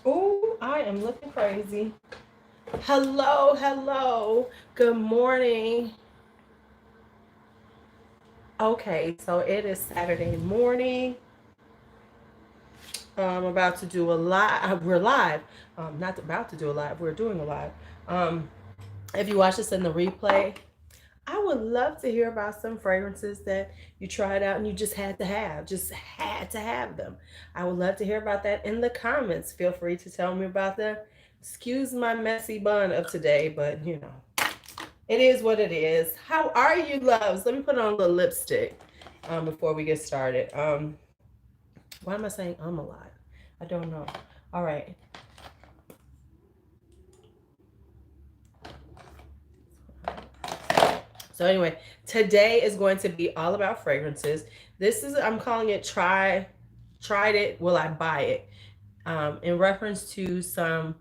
Oh, I am looking crazy. Hello, hello. Good morning. Okay, so it is Saturday morning. I'm about to do a live. We're live. Not about to do a live. We're doing a live. Um, if you watch this in the replay, I would love to hear about some fragrances that you tried out and you just had to have them. I would love to hear about that in the comments. Feel free to tell me about them. Excuse my messy bun of today, but it is what it is. How are you, loves? Let me put on a little lipstick before we get started. Why am I saying I'm alive? I don't know. All right. So anyway, today is going to be all about fragrances. I'm calling it tried it, will I buy it? In reference to some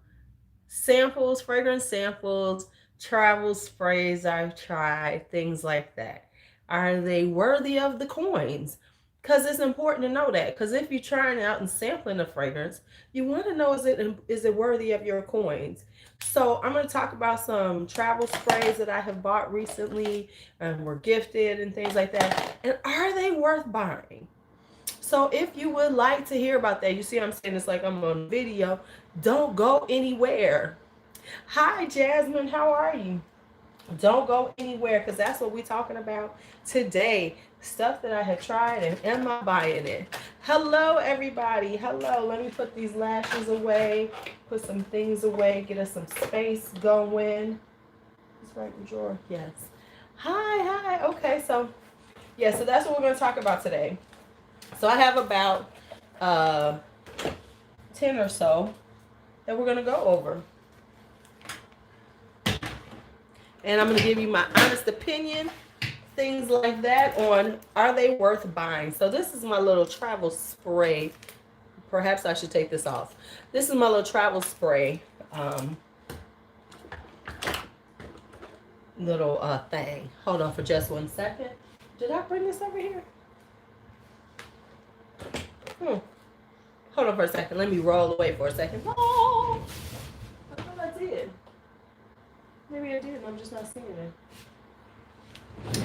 samples, fragrance samples, travel sprays I've tried, things like that. Are they worthy of the coins? Because it's important to know that. Because if you're trying out and sampling a fragrance, you want to know is it worthy of your coins? So I'm going to talk about some travel sprays that I have bought recently and were gifted and things like that. And are they worth buying? So if you would like to hear about that, you see I'm saying it's like I'm on video. Don't go anywhere. Hi, Jasmine. How are you? Don't go anywhere because that's what we're talking about today. Stuff that I have tried and am I buying it? Hello, everybody. Hello. Let me put these lashes away, put some things away, get us some space going. It's right in the drawer. Yes. Hi. Okay, so that's what we're going to talk about today. So I have about uh, 10 or so that we're going to go over. And I'm going to give you my honest opinion, things like that, on are they worth buying. So this is my little travel spray. Perhaps I should take this off. This is my little travel spray little thing. Hold on for just 1 second. Did I bring this over here? Hold on for a second. Let me roll away for a second. Oh, I thought I did. Maybe I did and I'm just not seeing it.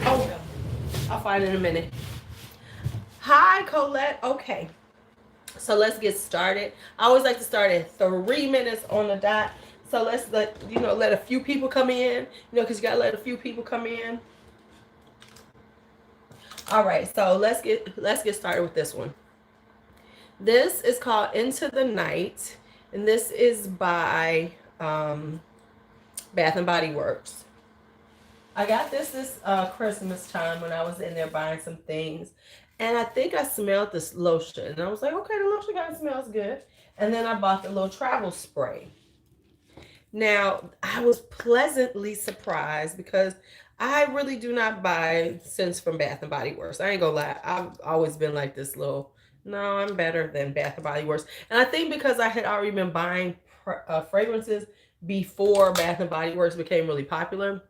Oh, well. I'll find it in a minute. Hi, Colette. Okay. So let's get started. I always like to start at 3 minutes on the dot. So let's let a few people come in, because you got to let a few people come in. All right. So let's get started with this one. This is called Into the Night, and this is by Bath and Body Works. I got this Christmas time when I was in there buying some things. And I think I smelled this lotion. And I was like, okay, the lotion kind of smells good. And then I bought the little travel spray. Now, I was pleasantly surprised because I really do not buy scents from Bath and Body Works. I ain't gonna lie. I've always been like this little, no, I'm better than Bath and Body Works. And I think because I had already been buying fragrances before Bath and Body Works became really popular.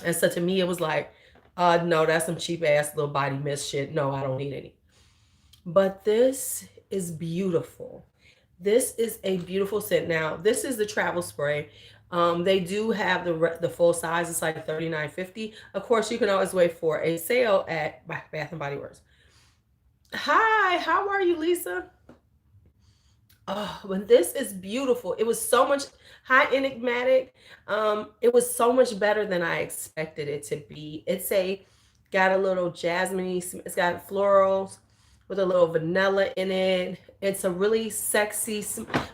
And so to me, it was like, no, that's some cheap ass little body mist shit. No, I don't need any. But this is beautiful. This is a beautiful scent. Now, this is the travel spray. They do have the full size. It's like $39.50. Of course, you can always wait for a sale at Bath and Body Works. Hi, how are you, Lisa? Oh, but this is beautiful. It was so much high enigmatic. It was so much better than I expected it to be. Got a little jasmine. It's got florals with a little vanilla in it. It's a really sexy,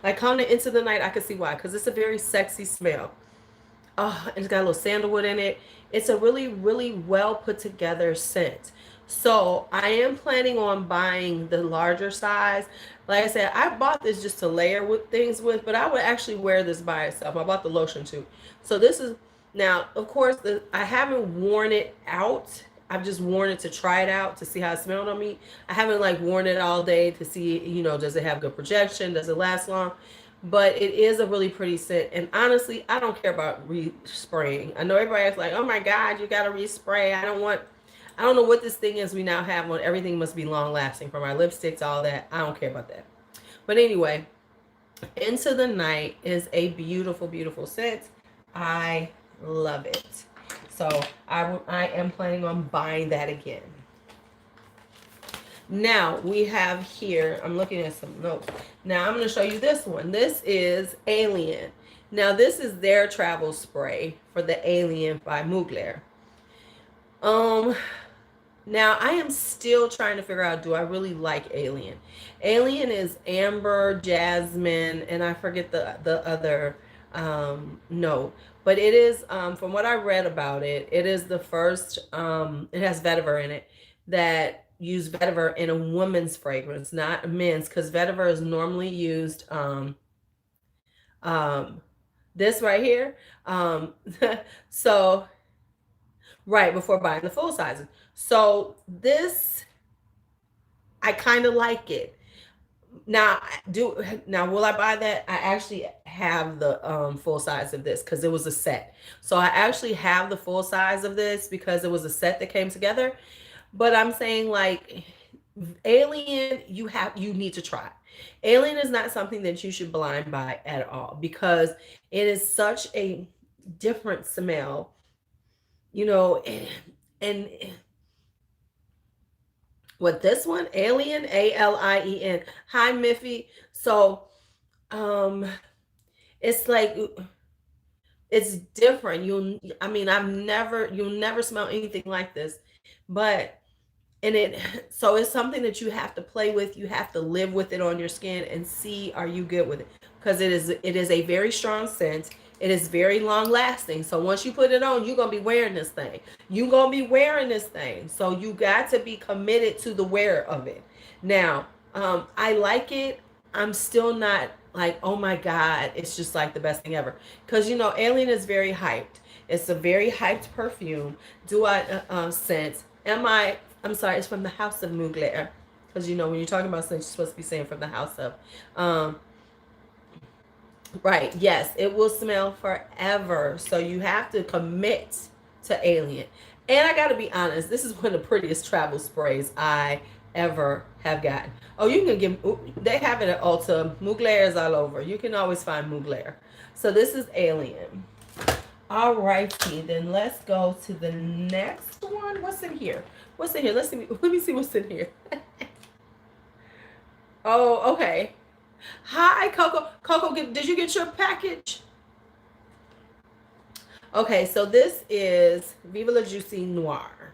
like coming into the night. I can see why, because it's a very sexy smell. Oh, and it's got a little sandalwood in it. It's a really, really well put together scent. So I am planning on buying the larger size. Like I said, I bought this just to layer with things with, but I would actually wear this by itself. I bought the lotion too. So this is, now, of course, I haven't worn it out. I've just worn it to try it out to see how it smelled on me. I haven't like worn it all day to see, does it have good projection? Does it last long? But it is a really pretty scent. And honestly, I don't care about respraying. I know everybody's like, oh my God, you got to respray. I don't know what this thing is we now have on. Everything must be long lasting, from our lipsticks, all that. I don't care about that. But anyway, Into the Night is a beautiful, beautiful scent. I love it. So I am planning on buying that again. Now we have here, I'm looking at some notes. Now I'm going to show you this one. This is Alien. Now this is their travel spray for the Alien by Mugler. Now I am still trying to figure out, do I really like Alien? Alien is amber, jasmine, and I forget the other note. But it is, from what I read about it, it is the first, it has vetiver in it, that use vetiver in a woman's fragrance, not a men's, because vetiver is normally used, this right here. So, right before buying the full sizes. So this, I kind of like it. Now, will I buy that? I actually have the full size of this because it was a set. So I actually have the full size of this because it was a set that came together. But I'm saying, like, Alien, you need to try. Alien is not something that you should blind buy at all because it is such a different smell, you know, and with this one, Alien, Alien. Hi, Miffy. So, it's like, it's different. You'll never smell anything like this, but, so it's something that you have to play with. You have to live with it on your skin and see, are you good with it? Because it is a very strong scent. It is very long lasting. So once you put it on, you're going to be wearing this thing. You're going to be wearing this thing. So you got to be committed to the wear of it. Now, I like it. I'm still not like, oh my God, it's just like the best thing ever. Because, you know, Alien is very hyped. It's a very hyped perfume. Do I scent? I'm sorry, it's from the House of Mugler. Because, you know, when you're talking about scent, you're supposed to be saying from the House of. Right, yes, it will smell forever. So you have to commit to Alien. And I got to be honest, this is one of the prettiest travel sprays I ever have gotten. Oh, you can get, they have it at Ulta. Mugler is all over. You can always find Mugler. So this is Alien. All righty, then let's go to the next one. What's in here? What's in here? Let me see what's in here. Oh, okay. Hi, Coco. Coco, did you get your package? Okay, so this is Viva La Juicy Noir.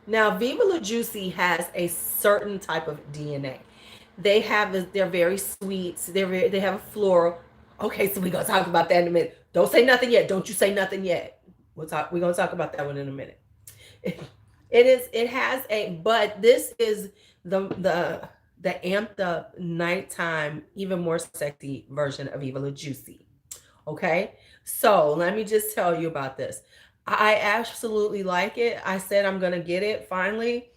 Now, Viva La Juicy has a certain type of DNA. They're very sweet. They have a floral. Okay, so we're gonna talk about that in a minute. Don't say nothing yet. Don't you say nothing yet. We're gonna talk about that one in a minute. It has a, but this is the amped up nighttime, even more sexy version of Viva La Juicy. Okay, so let me just tell you about this. I absolutely like it. I said I'm gonna get it finally,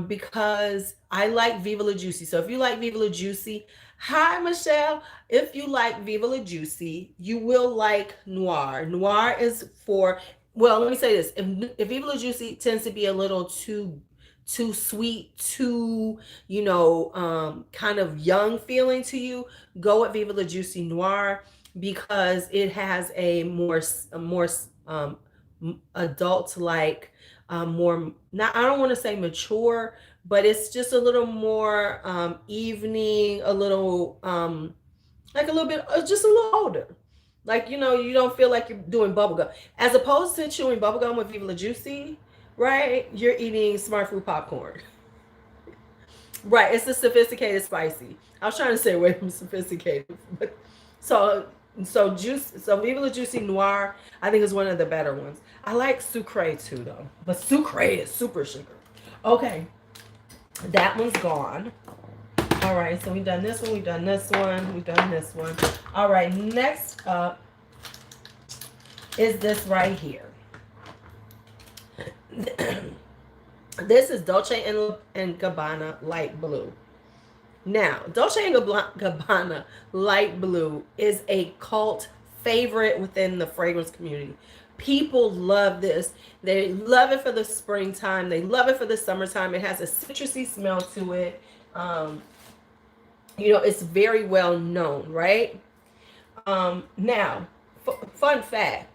because I like Viva La Juicy. So if you like Viva La Juicy, hi Michelle. If you like Viva La Juicy, you will like Noir. Noir is for, well, let me say this. If Viva La Juicy tends to be a little too sweet, too, you know, kind of young feeling to you, go with Viva La Juicy Noir because it has a more adult like, more, not, I don't want to say mature, but it's just a little more evening, a little like a little bit, just a little older. Like, you know, you don't feel like you're doing bubblegum. As opposed to chewing bubblegum with Viva La Juicy, right? You're eating smart fruit popcorn. Right, it's the sophisticated spicy. I was trying to stay away from sophisticated. But so Viva La Juicy Noir, I think, is one of the better ones. I like Sucre too, though. But Sucre is super sugar. Okay, that one's gone. All right, so we've done this one, we've done this one, we've done this one. All right, next up is this right here. This is Dolce and Gabbana Light Blue. Now, Dolce and Gabbana Light Blue is a cult favorite within the fragrance community. People love this. They love it for the springtime. They love it for the summertime. It has a citrusy smell to it. You know, it's very well known, right? Now, fun fact.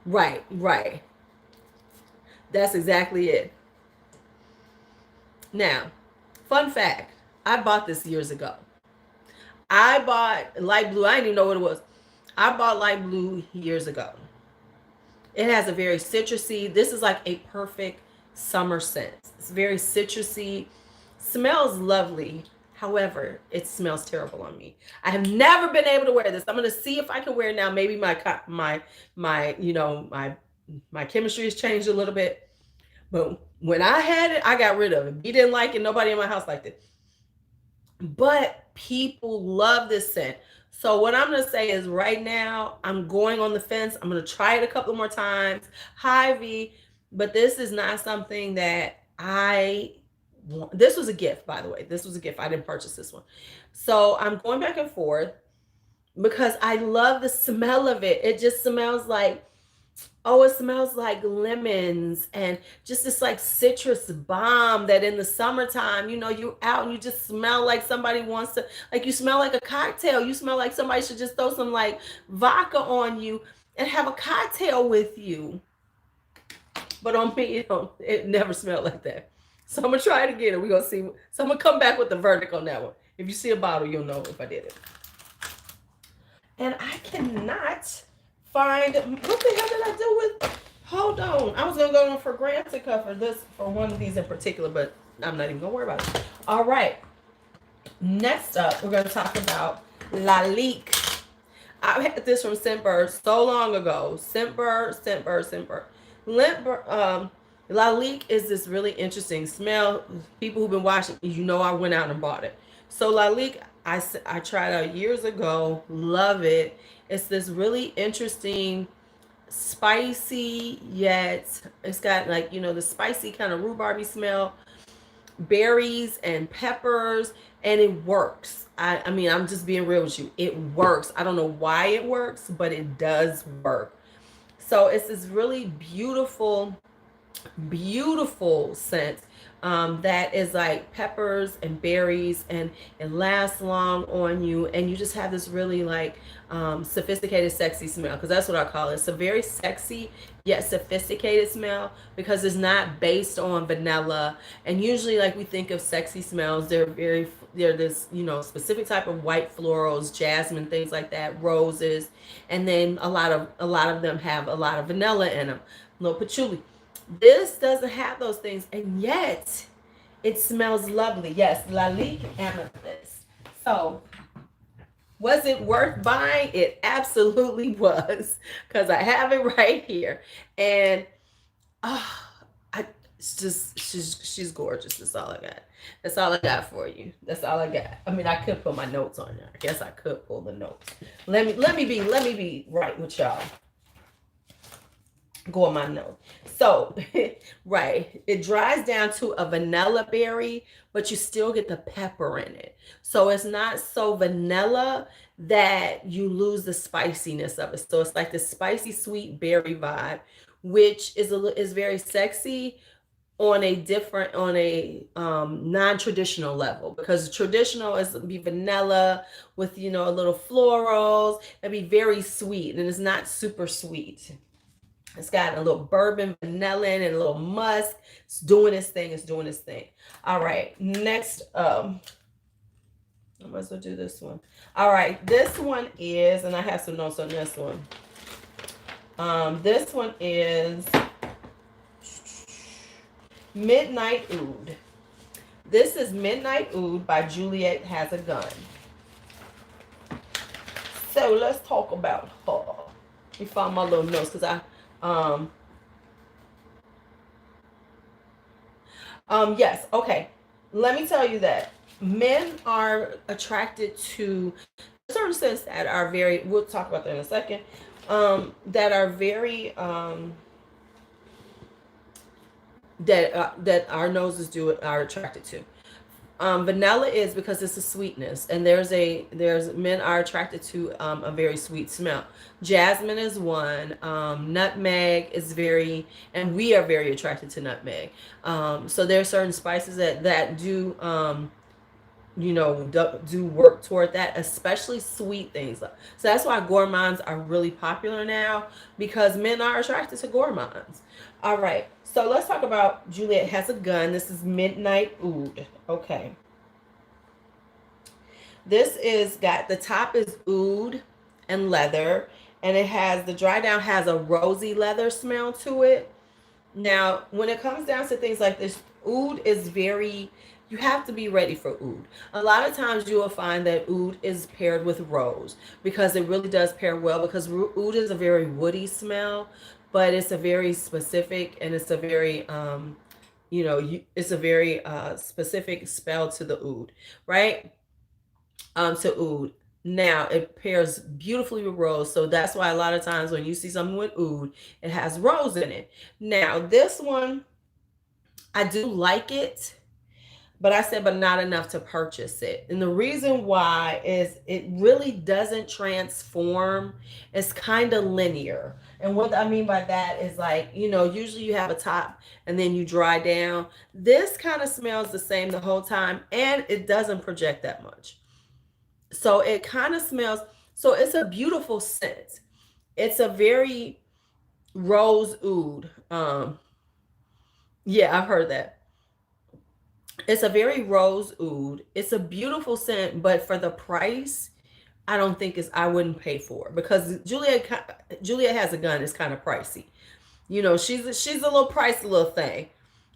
Right, right. That's exactly it. Now, fun fact. I bought this years ago. I bought light blue. I didn't even know what it was. I bought light blue years ago. It has a very citrusy, this is like a perfect summer scent. It's very citrusy, smells lovely. However, it smells terrible on me. I have never been able to wear this. I'm going to see if I can wear it now. Maybe my chemistry has changed a little bit. But when I had it, I got rid of it. He didn't like it. Nobody in my house liked it. But people love this scent. So what I'm going to say is right now, I'm going on the fence. I'm going to try it a couple more times. Hi, V. But this is not something that I want. This was a gift, by the way. This was a gift. I didn't purchase this one. So I'm going back and forth because I love the smell of it. It just smells like, oh, it smells like lemons and just this like citrus bomb that in the summertime, you know, you're out and you just smell like somebody wants to, like you smell like a cocktail. You smell like somebody should just throw some like vodka on you and have a cocktail with you. But on me, you know, it never smelled like that. So I'm going to try it again and we're going to see. So I'm going to come back with the verdict on that one. If you see a bottle, you'll know if I did it. And I cannot find, what the hell did I do with, hold on. I was going to go on for Granted for this, for one of these in particular, but I'm not even going to worry about it. All right. Next up, we're going to talk about Lalique. I had this from Scentbird so long ago. Scentbird. Lalique is this really interesting smell. People who've been watching, you know, I went out and bought it. So Lalique, I tried out years ago. Love it. It's this really interesting, spicy, yet it's got like, you know, the spicy kind of rhubarby smell, berries and peppers, and it works. I mean, I'm just being real with you. It works. I don't know why it works, but it does work. So it's this really beautiful scent that is like peppers and berries, and it lasts long on you, and you just have this really like sophisticated, sexy smell, because that's what I call it. It's a very sexy yet sophisticated smell because it's not based on vanilla. And usually, like, we think of sexy smells, they're this, you know, specific type of white florals, jasmine, things like that, roses, and then a lot of them have a lot of vanilla in them, little patchouli. This doesn't have those things, and yet it smells lovely. Yes, Lalique Amethyst. So, was it worth buying? It absolutely was, because I have it right here, and she's gorgeous. That's all I got. That's all I got for you. That's all I got. I mean, I could put my notes on there. I guess I could pull the notes. Let me be right with y'all. Go on my notes. So, right, it dries down to a vanilla berry, but you still get the pepper in it. So it's not so vanilla that you lose the spiciness of it. So it's like the spicy sweet berry vibe, which is very sexy on a non-traditional level, because traditional is be vanilla with, you know, a little florals. It'd be very sweet, and it's not super sweet. It's got a little bourbon, vanilla, and a little musk. It's doing its thing. All right, next, I might as well do this one. All right, this one is, and I have some notes on this one. This one is Midnight Oud. This is Midnight Oud by Juliet Has a Gun. So let's talk about her. Let me find my little notes, because yes, okay. Let me tell you that men are attracted to certain scents that are very, we'll talk about that in a second, that are very, that our noses are attracted to. Vanilla is because it's a sweetness, and there's men are attracted to a very sweet smell. Jasmine is one. Nutmeg is very, and we are very attracted to nutmeg. So there are certain spices that do do work toward that, especially sweet things. So that's why gourmands are really popular now, because men are attracted to gourmands. All right, so let's talk about Juliet Has a Gun. This is Midnight Oud. Okay, this is got, the top is oud and leather, and it has, the dry down has a rosy leather smell to it. Now when it comes down to things like this, oud is very, you have to be ready for oud. A lot of times you will find that oud is paired with rose, because it really does pair well, because oud is a very woody smell, but it's a very specific, and it's a very it's a very specific spell to the oud, right? To oud. Now it pairs beautifully with rose, so that's why a lot of times when you see something with oud, it has rose in it. Now this one, I do like it, but I said, but not enough to purchase it. And the reason why is it really doesn't transform. It's kind of linear. And what I mean by that is, like, usually you have a top and then you dry down. This kind of smells the same the whole time, and it doesn't project that much. So it kind of smells, so it's a beautiful scent. It's a very rose oud. Yeah, I've heard that. It's a very rose oud. It's a beautiful scent, but for the price, I don't think I wouldn't pay for it, because Juliet Has a Gun is kind of pricey. She's a little pricey little thing.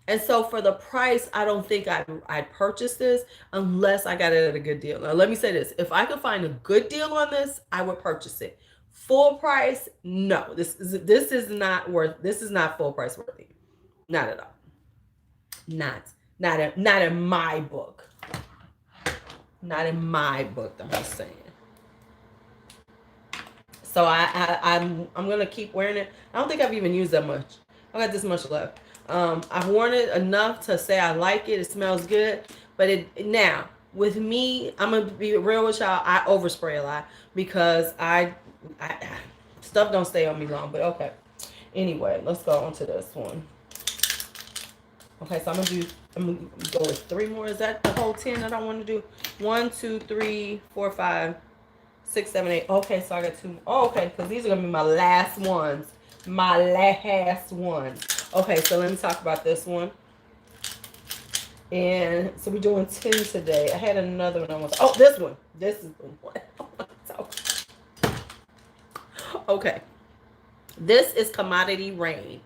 And so for the price, I don't think I'd purchase this unless I got it at a good deal. Now let me say this. If I could find a good deal on this, I would purchase it. Full price, no. This is not full price worthy. Not at all. Not in my book. Not in my book, I'm just saying. So I'm gonna keep wearing it. I don't think I've even used that much. I got this much left. I've worn it enough to say I like it. It smells good. But now with me, I'm gonna be real with y'all. I overspray a lot because I stuff don't stay on me long. But okay. Anyway, let's go on to this one. Okay, so I'm gonna go with 3 more. Is that the whole 10 that I want to do? 1, 2, 3, 4, 5, 6, 7, 8. Okay, so I got 2 more. Oh, okay, because these are gonna be my last ones. My last ones. Okay, so let me talk about this one. And so we're doing 10 today. I had another one I want to. Oh, this one. This is the one I want to talk about. Okay. This is Commodity Rain.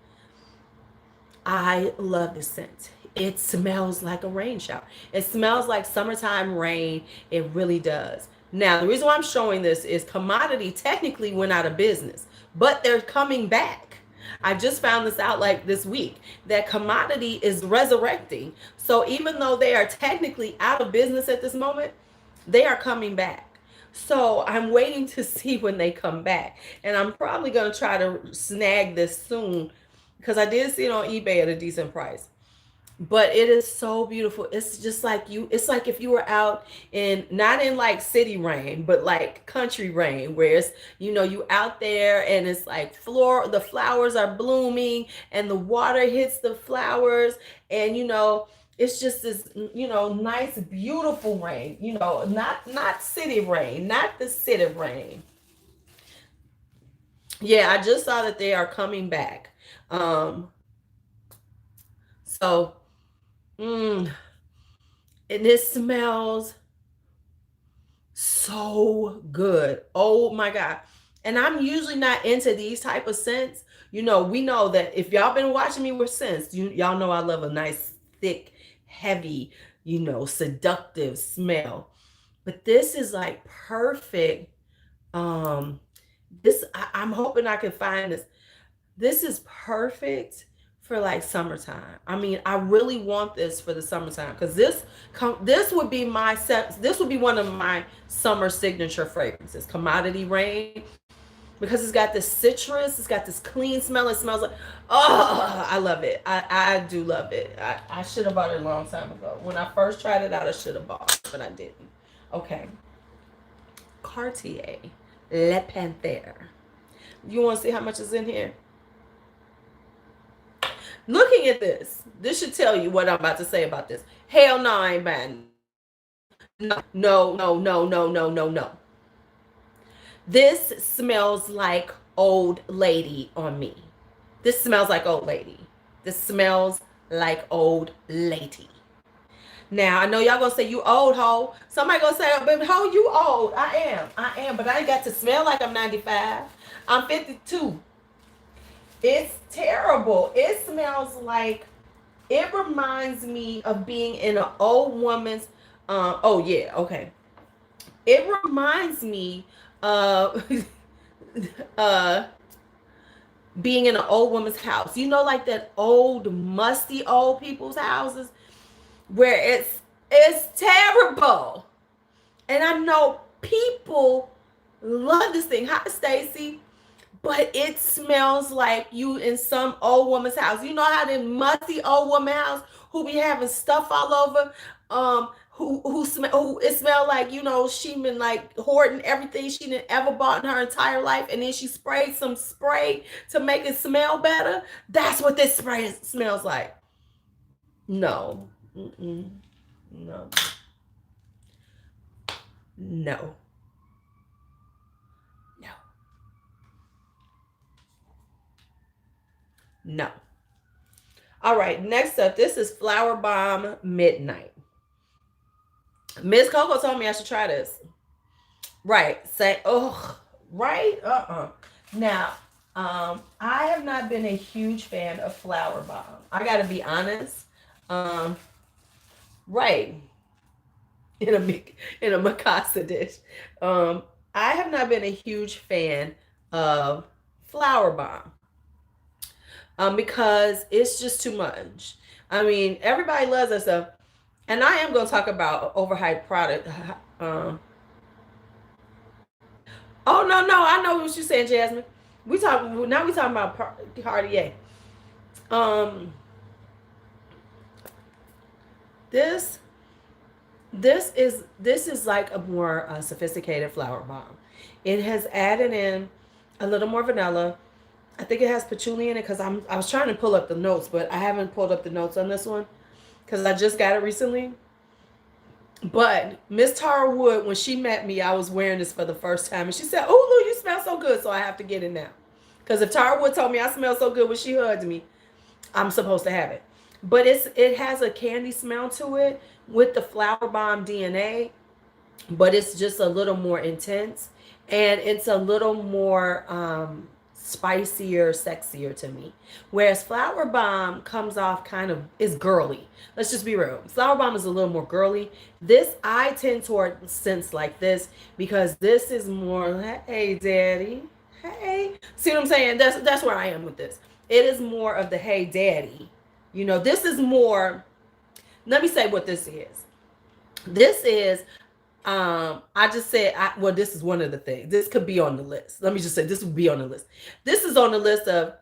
I love this scent. It smells like a rain shower. It smells like summertime rain. It really does. Now, the reason why I'm showing this is Commodity technically went out of business, but they're coming back. I just found this out like this week, that Commodity is resurrecting. So even though they are technically out of business at this moment, they are coming back. So I'm waiting to see when they come back. And I'm probably going to try to snag this soon, because I did see it on eBay at a decent price. But it is so beautiful. It's just like it's like if you were out in, not in like city rain, but like country rain, where it's, you out there and it's like the flowers are blooming and the water hits the flowers, and it's just this, nice, beautiful rain, not city rain, not the city rain. Yeah, I just saw that they are coming back. So, and it smells so good. Oh my God. And I'm usually not into these type of scents. We know that if y'all been watching me with scents, y'all know I love a nice, thick, heavy, seductive smell. But this is like perfect. I'm hoping I can find this. This is perfect for like summertime. I mean, I really want this for the summertime, because this would be one of my summer signature fragrances. Commodity Rain. because it's got this citrus, it's got this clean smell. It smells like, oh, I love it. I do love it. I should have bought it a long time ago. When I first tried it out, I should have bought it, but I didn't. Okay. Cartier Le Panthère. You want to see how much is in here? Looking at this should tell you what I'm about to say about this. Hell no, I ain't buying. No. This smells like old lady on me. This smells like old lady. This smells like old lady. Now, I know y'all gonna say you old, ho. Somebody gonna say, baby, ho, you old. I am, but I ain't got to smell like I'm 95. I'm 52. It's terrible. It smells like, it reminds me of being in an old woman's, oh yeah, okay. It reminds me of being in an old woman's house. You know, like that old, musty old people's houses where it's terrible. And I know people love this thing. Hi, Stacy. But it smells like you in some old woman's house. You know how the musty old woman house who be having stuff all over, who it smell like, you know, she been like hoarding everything she didn't ever bought in her entire life, and then she sprayed some spray to make it smell better. That's what this spray smells like. No. No. No. No. All right, next up, this is Flower Bomb Midnight. Miss Coco told me I should try this. Right. Say, oh, right? Now, I have not been a huge fan of Flower Bomb. I gotta be honest. Right. In a Mikasa dish. I have not been a huge fan of Flower Bomb. Because it's just too much. I mean, everybody loves that stuff. And I am going to talk about overhyped product. Oh, no. I know what you're saying, Jasmine. We talking about Cartier. This is like a more sophisticated Flower Bomb. It has added in a little more vanilla. I think it has patchouli in it because I was trying to pull up the notes, but I haven't pulled up the notes on this one because I just got it recently. But Miss Tara Wood, when she met me, I was wearing this for the first time, and she said, "Oh, Lou, you smell so good," so I have to get it now. Because if Tara Wood told me I smell so good when she hugged me, I'm supposed to have it. But it has a candy smell to it with the Flower Bomb DNA, but it's just a little more intense, and it's a little more spicier, sexier to me. Whereas Flower Bomb comes off kind of, is girly. Let's just be real. Flower Bomb is a little more girly. This, I tend toward scents like this because this is more, hey, daddy, hey. See what I'm saying? That's where I am with this. It is more of the hey, daddy. You know, this is more, let me say what this is. This is, I just said, well, this is one of the things. This could be on the list. Let me just say, this would be on the list. This is on the list of,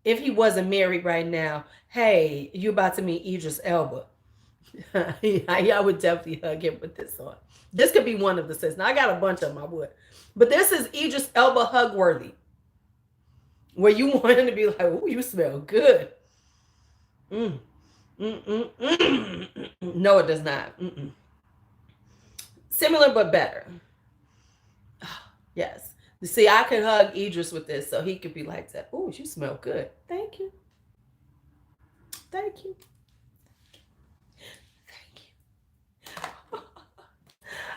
if he wasn't married right now, hey, you about to meet Idris Elba. I would definitely hug him with this on. This could be one of the scents. Now, I got a bunch of them, I would. But this is Idris Elba hug worthy. Where you want him to be like, oh, you smell good. No, it does not. Similar but better. Yes. You see, I could hug Idris with this, so he could be like that. Oh, you smell good. Thank you. Thank you. Thank you.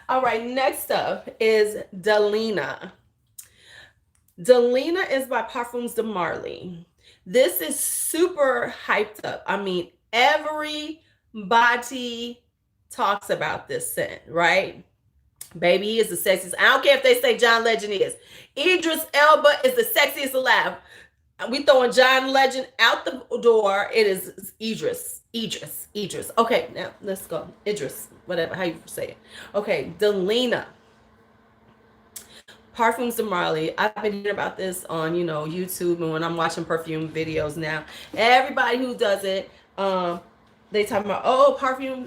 All right, next up is Delina. Delina is by Parfums de Marly. This is super hyped up. I mean, everybody talks about this scent, right? Baby, he is the sexiest. I don't care if they say John Legend is. Idris Elba is the sexiest alive. We throwing John Legend out the door. It is Idris. Okay, now let's go. Idris, whatever, how you say it. Okay, Delina. Parfums de Marley. I've been hearing about this on, you know, YouTube, and when I'm watching perfume videos now, everybody who does it, they talking about, oh, Delina.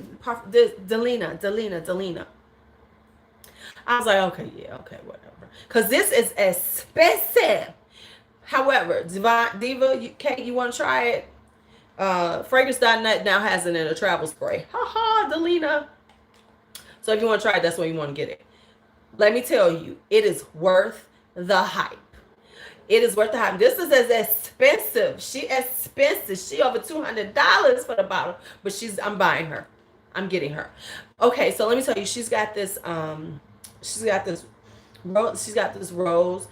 I was like, okay, yeah, okay, whatever. Because this is expensive. However, Kate, you want to try it? Fragrance.net now has it in a travel spray. Ha ha, Delina. So if you want to try it, that's where you want to get it. Let me tell you, it is worth the hype. It is worth the hype. This is as expensive. She expensive. She over $200 for the bottle, but I'm buying her. I'm getting her. Okay, so let me tell you, she's got this rose.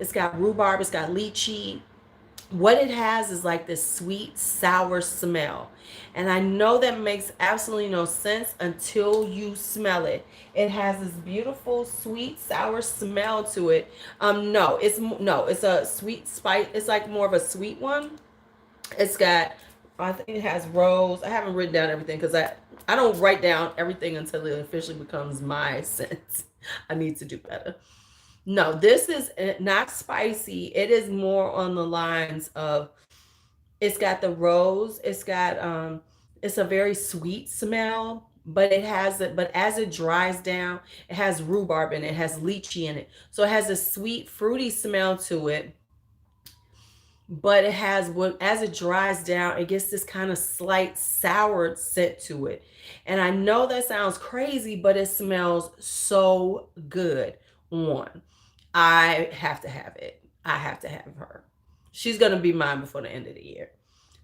It's got rhubarb, it's got lychee. What it has is like this sweet, sour smell. And I know that makes absolutely no sense until you smell it. It has this beautiful, sweet, sour smell to it. It's a sweet spice. It's like more of a sweet one. It's got, I think it has rose. I haven't written down everything because I don't write down everything until it officially becomes my scent. I need to do better. No, this is not spicy. It is more on the lines of, it's got the rose. It's got, it's a very sweet smell, but but as it dries down, it has rhubarb in it, it has lychee in it. So it has a sweet, fruity smell to it. But it has, as it dries down, it gets this kind of slight sour scent to it. And I know that sounds crazy, but it smells so good. I have to have it. I have to have her. She's gonna be mine before the end of the year.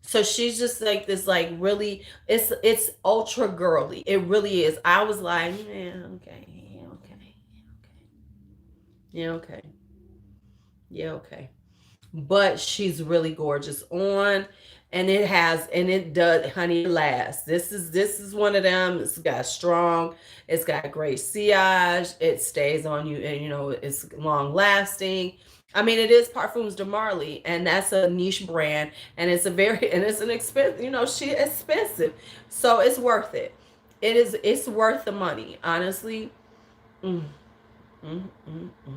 So she's just like this, like really, it's ultra girly. It really is. I was like, yeah, okay, yeah, okay, yeah, okay, yeah, okay. But she's really gorgeous on, and it does, honey, last. This is one of them. It's got strong, it's got great sillage, it stays on you, and you know, it's long lasting. I mean, it is Parfums de Marley, and that's a niche brand, and it's an expensive, you know, she expensive. So it's worth it. It's worth the money, honestly. Mm, mm, mm, mm.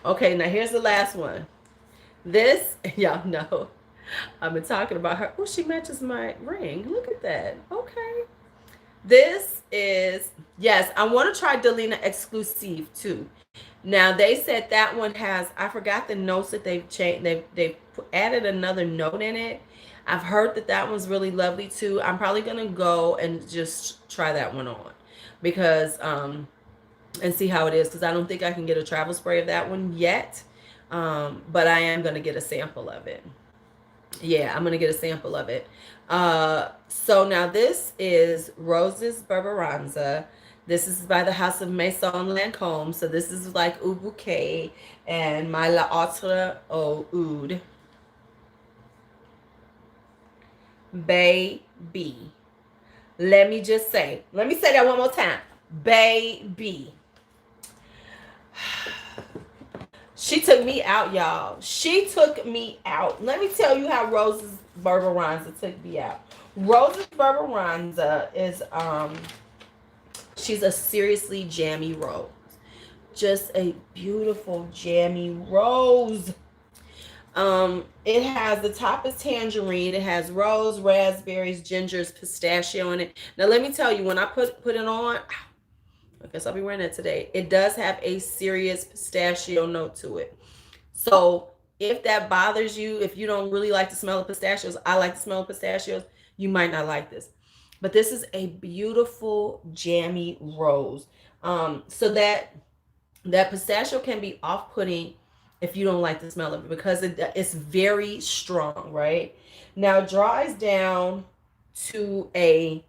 Okay, now here's the last one. This, y'all know, I've been talking about her. Oh, she matches my ring. Look at that. Okay. This is, yes, I want to try Delina Exclusive too. Now, they said that one has, I forgot the notes that they've changed. They've added another note in it. I've heard that one's really lovely too. I'm probably going to go and just try that one on because, and see how it is, because I don't think I can get a travel spray of that one yet. But I am going to get a sample of it. Yeah, I'm going to get a sample of it. So now this is Roses Berberanza. This is by the House of Maison Lancôme. So this is like Oud Bouquet and My La Autre Au Oud. Baby. Let me say that one more time. Baby. She took me out, y'all. She took me out. Let me tell you how Roses Berberanza took me out. Roses Berberanza is she's a seriously jammy rose. Just a beautiful jammy rose. It has, the top is tangerine. It has rose, raspberries, gingers, pistachio in it. Now let me tell you, when I put it on, I guess I'll be wearing it today. It does have a serious pistachio note to it. So if that bothers you, if you don't really like the smell of pistachios, I like the smell of pistachios, you might not like this. But this is a beautiful jammy rose. So that pistachio can be off-putting if you don't like the smell of it, because it's very strong, right? Now it dries down to a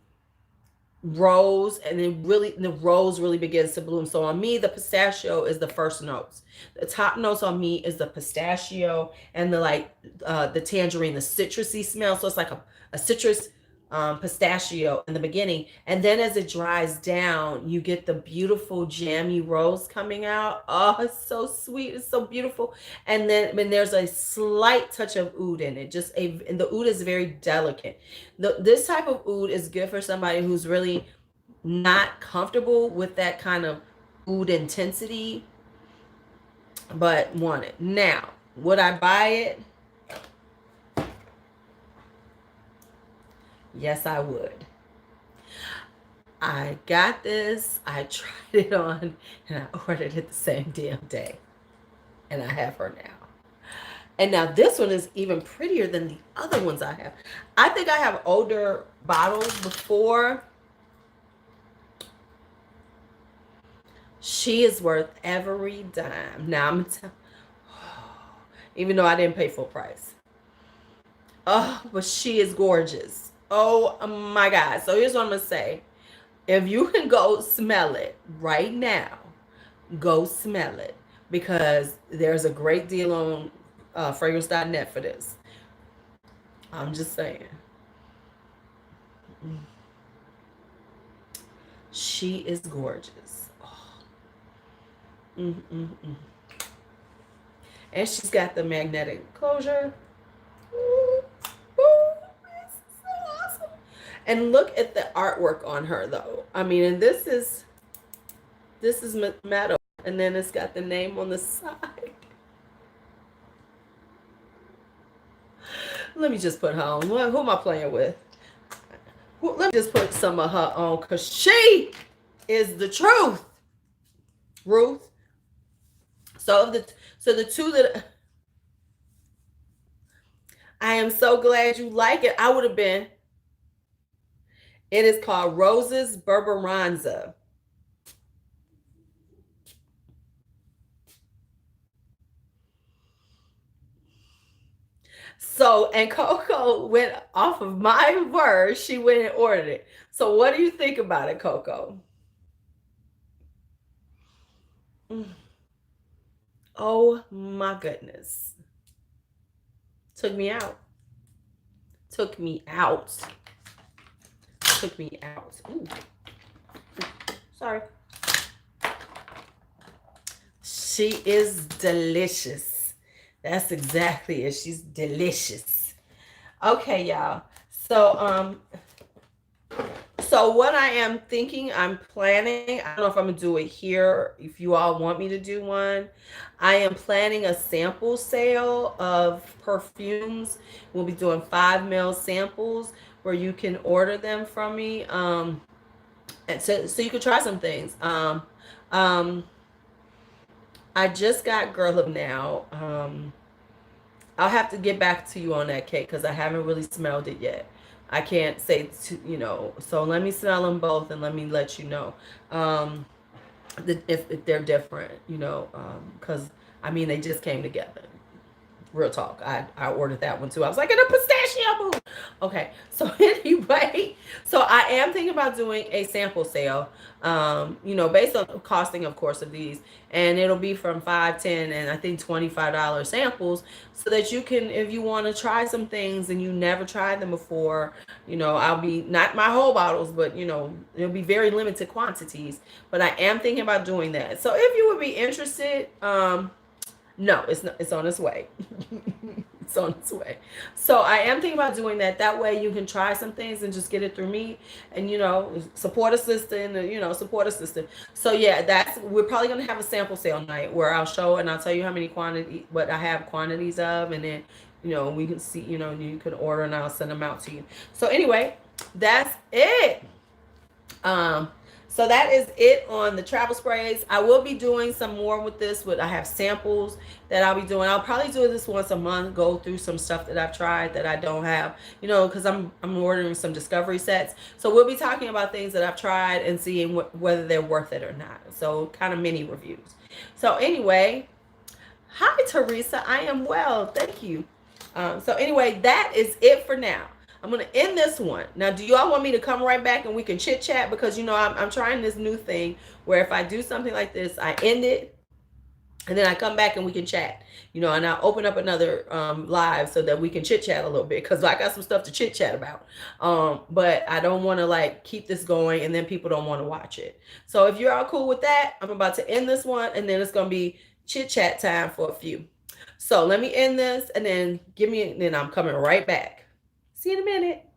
rose, and then the rose really begins to bloom. So on me, the pistachio is the first notes. The top notes on me is the pistachio and the tangerine, the citrusy smell. So it's like a citrus pistachio in the beginning, and then as it dries down, you get the beautiful jammy rose coming out. Oh, it's so sweet, it's so beautiful. And then when there's a slight touch of oud in it, and the oud is very delicate. This type of oud is good for somebody who's really not comfortable with that kind of oud intensity, but want it. Now, would I buy it? Yes, I would. I got this, I tried it on, and I ordered it the same damn day. And I have her now. And now this one is even prettier than the other ones I have. I think I have older bottles before. She is worth every dime. Now I'm telling, even though I didn't pay full price. Oh, but she is gorgeous. Oh my God. So here's what I'm going to say. If you can go smell it right now, go smell it, because there's a great deal on fragrance.net for this. I'm just saying. She is gorgeous. Oh. And she's got the magnetic closure. Ooh, it's so awesome. And look at the artwork on her, though. I mean, and this is metal, and then it's got the name on the side. Let me just put her on. Who am I playing with? Let me just put some of her on, because she is the truth. Ruth. So the two that I am so glad you like it. I would have been. It is called Roses Berberanza. So, and Coco went off of my word. She went and ordered it. So what do you think about it, Coco? Oh my goodness. Took me out. Took me out. Took me out. Ooh. Sorry. She is delicious. That's exactly it. She's delicious. Okay, y'all. So what I am thinking, I'm planning, I don't know if I'm going to do it here, if you all want me to do one. I am planning a sample sale of perfumes. We'll be doing 5 ml samples where you can order them from me. And so you can try some things. I just got Girl of Now. I'll have to get back to you on that cake because I haven't really smelled it yet. I can't say, so let me smell them both and let me let you know if they're different, because, I mean, they just came together. Real talk. I ordered that one too. I was like, in a pistachio mood. Okay. So anyway, so I am thinking about doing a sample sale, based on the costing, of course, of these. And it'll be from $5, $10, and I think $25 samples, so that you can, if you want to try some things and you never tried them before, I'll be, not my whole bottles, but, it'll be very limited quantities. But I am thinking about doing that. So if you would be interested, no, it's not, it's on its way. It's on its way. So I am thinking about doing that. That way you can try some things and just get it through me, and support a system, support a system. So yeah, we're probably gonna have a sample sale night where I'll show and I'll tell you how many what I have quantities of, and then we can see, you can order and I'll send them out to you. So anyway, that's it. So that is it on the travel sprays. I will be doing some more with this. I have samples that I'll be doing. I'll probably do this once a month, go through some stuff that I've tried that I don't have, because I'm ordering some discovery sets. So we'll be talking about things that I've tried and seeing whether they're worth it or not. So kind of mini reviews. So anyway, hi Teresa, I am well, thank you. So anyway, that is it for now. I'm going to end this one. Now, do you all want me to come right back and we can chit chat? Because, I'm trying this new thing where if I do something like this, I end it and then I come back and we can chat, and I'll open up another live so that we can chit chat a little bit, because I got some stuff to chit chat about. But I don't want to keep this going and then people don't want to watch it. So if you're all cool with that, I'm about to end this one and then it's going to be chit chat time for a few. So let me end this and then then I'm coming right back. See you in a minute.